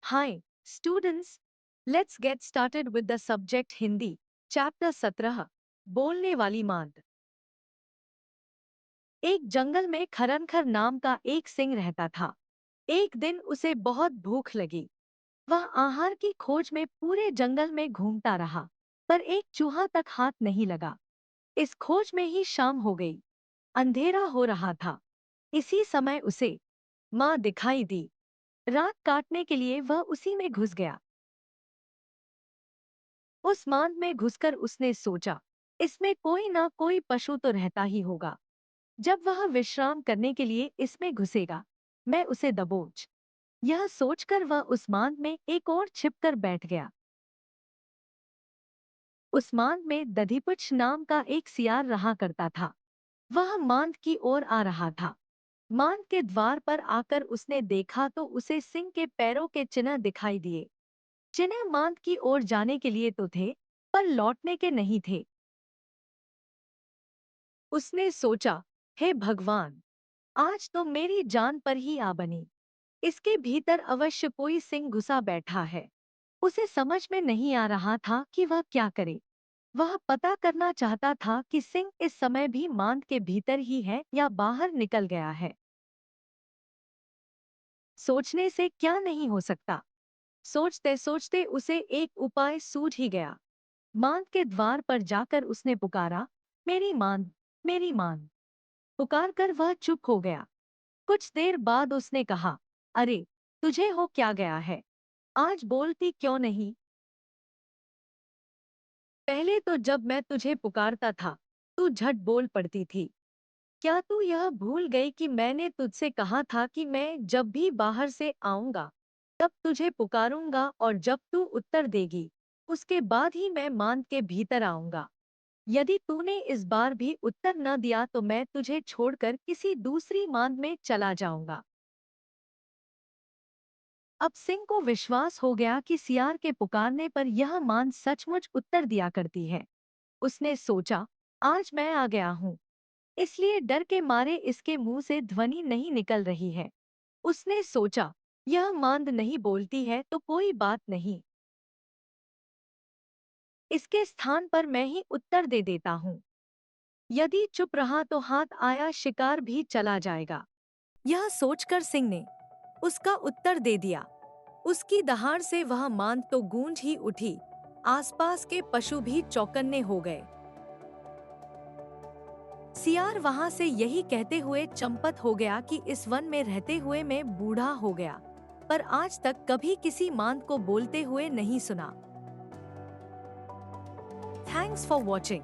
Hi, students. Let's get started with the subject Hindi, Chapter 17, बोलने वाली मांद। एक जंगल में खरनखर नाम का एक सिंह रहता था। एक दिन उसे बहुत भूख लगी। वह आहार की खोज में पूरे जंगल में घूमता रहा, पर एक चूहा तक हाथ नहीं लगा। इस खोज में ही शाम हो गई। अंधेरा हो रहा था। इसी समय उसे माँ दिखाई दी। रात काटने के लिए वह उसी में घुस गया। उस मांद में घुसकर उसने सोचा, इसमें कोई ना कोई पशु तो रहता ही होगा। जब वह विश्राम करने के लिए इसमें घुसेगा, मैं उसे दबोच। यह सोचकर वह उस मांद में एक और छिपकर बैठ गया। उस मांद में दधीपुच्छ नाम का एक सियार रहा करता था। वह मांद की ओर आ रहा था। मांद के द्वार पर आकर उसने देखा तो उसे सिंह के पैरों के चिन्ह दिखाई दिए। चिन्ह मांद की ओर जाने के लिए तो थे, पर लौटने के नहीं थे। उसने सोचा, हे भगवान, आज तो मेरी जान पर ही आ बनी। इसके भीतर अवश्य कोई सिंह घुसा बैठा है। उसे समझ में नहीं आ रहा था कि वह क्या करे। वह पता करना चाहता था कि सिंह इस समय भी मांद के भीतर ही है या बाहर निकल गया है। सोचने से क्या नहीं हो सकता। सोचते सोचते उसे एक उपाय सूझ ही गया। मांद के द्वार पर जाकर उसने पुकारा, मेरी मांद, मेरी मांद। पुकार कर वह चुप हो गया। कुछ देर बाद उसने कहा, अरे, तुझे हो क्या गया है? आज बोलती क्यों नहीं? पहले तो जब मैं तुझे पुकारता था, तू झट बोल पड़ती थी। क्या तू यह भूल गई कि मैंने तुझसे कहा था कि मैं जब भी बाहर से आऊंगा, तब तुझे पुकारूंगा और जब तू उत्तर देगी, उसके बाद ही मैं मांद के भीतर आऊंगा। यदि तूने इस बार भी उत्तर न दिया तो मैं तुझे छोड़कर किसी दूसरी मांद में चला जाऊंगा। अब सिंह को विश्वास हो गया कि सियार के पुकारने पर यह मांद सचमुच उत्तर दिया करती है। उसने सोचा, आज मैं आ गया हूँ, इसलिए डर के मारे इसके मुंह से ध्वनि नहीं निकल रही है। उसने सोचा, यह मांद नहीं बोलती है तो कोई बात नहीं, इसके स्थान पर मैं ही उत्तर दे देता हूँ। यदि चुप रहा तो हाथ आया शिकार भी चला जाएगा। यह सोचकर सिंह ने उसका उत्तर दे दिया। उसकी दहाड़ से वह मांद तो गूंज ही उठी। आसपास के पशु भी चौकन्ने हो गए। सियार वहां से यही कहते हुए चंपत हो गया कि इस वन में रहते हुए मैं बूढ़ा हो गया, पर आज तक कभी किसी मांद को बोलते हुए नहीं सुना। Thanks for watching.